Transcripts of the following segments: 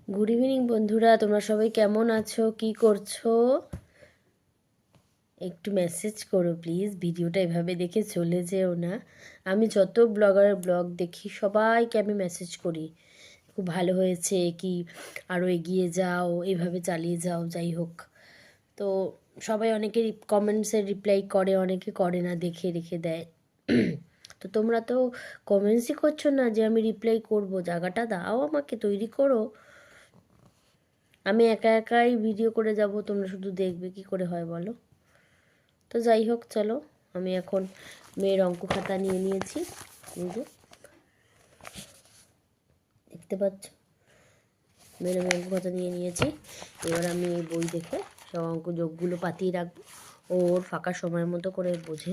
Good evening বন্ধুরা, তোমরা সবাই কেমন আছো, কি করছো? একটু মেসেজ করো প্লিজ। ভিডিওটা এভাবে দেখে চলে যেও না। আমি যত ব্লগারের ব্লগ দেখি সবাইকে আমি মেসেজ করি, খুব ভালো হয়েছে, কি আরও এগিয়ে যাও, এভাবে চালিয়ে যাও, যাই হোক। তো সবাই অনেকে কমেন্টসের রিপ্লাই করে, অনেকে করে না, দেখে রেখে দেয়। তো তোমরা তো কমেন্টসই করছো না যে আমি রিপ্লাই করব, জায়গাটা দাও, আমাকে তৈরি করো। আমি একা একাই ভিডিও করে যাব, তোমরা শুধু দেখবে, কি করে হয় বলো? তো যাই হোক, চলো। আমি এখন মেয়ের অঙ্ক খাতা নিয়ে নিয়েছি, এই যে দেখতে পাচ্ছ, মেয়ের আমি অঙ্ক খাতা নিয়ে নিয়েছি। এবার আমি এই বই দেখে সব অঙ্ক যোগগুলো পাতিয়ে রাখবো। ওর ফাঁকা সময়ের মতো করে বুঝে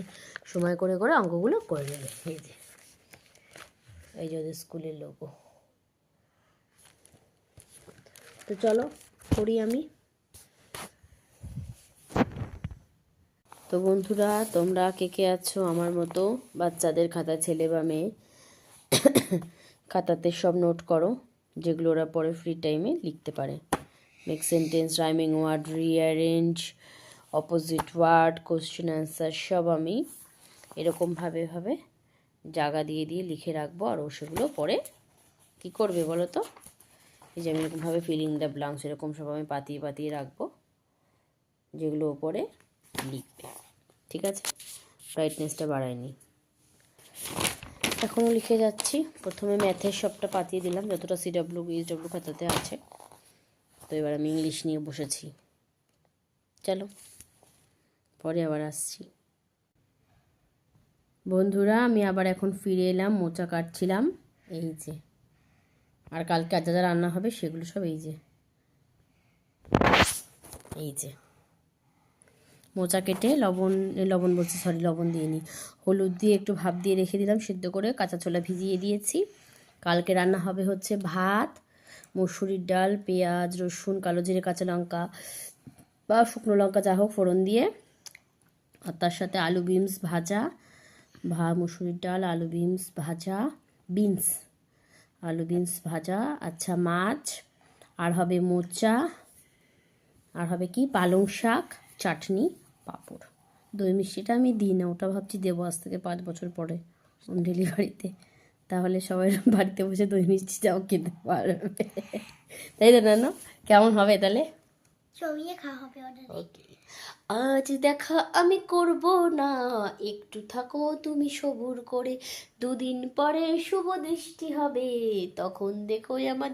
সময় করে করে অঙ্কগুলো করে নেবে। এই যে ওদের স্কুলের লোগো। তো চলো করি আমি। তো বন্ধুরা, তোমরা কে কে আছো আমার মতো বাচ্চাদের খাতা, ছেলে বা মেয়ে, খাতাতে সব নোট করো, যেগুলো ওরা পরে ফ্রি টাইমে লিখতে পারে। Make sentence, rhyming word, rearrange, opposite word, question answer, সব আমি এরকমভাবে জায়গা দিয়ে দিয়ে লিখে রাখবো। আর ও সেগুলো পরে কী করবে বলো তো? এই যে আমি এরকমভাবে ফিলিং দ্য ব্লাঙ্কস এরকম সব আমি পাতিয়ে পাতিয়ে রাখবো, যেগুলো ওপরে লিখবে। ঠিক আছে, ব্রাইটনেসটা বাড়ায়নি। এখনও লিখে যাচ্ছি। প্রথমে ম্যাথের সবটা পাতিয়ে দিলাম, যতটা সিডব্লিউ ইএসডব্লিউ খাতাতে আছে। তো এবার আমি ইংলিশ নিয়ে বসেছি। চলো পরে আবার আসছি। বন্ধুরা, আমি আবার এখন ফিরে এলাম, মোচা কাটছিলাম, এই যে। আর কালকে যা যা রান্না হবে সেগুলো সব এই যে মোচা কেটে লবণ বলছি, সরি, লবণ দিয়ে নিই, হলুদ দিয়ে একটু ভাপ দিয়ে রেখে দিলাম, সিদ্ধ করে কাঁচা ছোলা ভিজিয়ে দিয়েছি। কালকে রান্না হবে হচ্ছে ভাত, মসুরির ডাল, পেঁয়াজ, রসুন, কালো জিরে, কাঁচা লঙ্কা বা শুকনো লঙ্কা যা হোক ফোড়ন দিয়ে, আর তার সাথে আলু বিনস ভাজা, মসুরির ডাল, আলু বিনস ভাজা, আলু বিনস ভাজা, আচ্ছা মাছ, আর হবে মোচা, আর হবে কি পালং শাক, চাটনি, পাঁপড়। দই মিষ্টিটা আমি দিই না, ওটা ভাবছি দেবো আজ থেকে 5 বছর পরে ডেলিভারিতে, তাহলে সবাই বাড়িতে বসে দই মিষ্টি যাও খেতে পারবে। তাই তো না? কেমন হবে তাহলে? চবিয়ে খাওয়া হবে। ওকে। আজ দেখা আমি করব না, একটু থাকো তুমি সবুর করে, 2 দিন পরে শুভ দৃষ্টি হবে, তখন দেখো আমার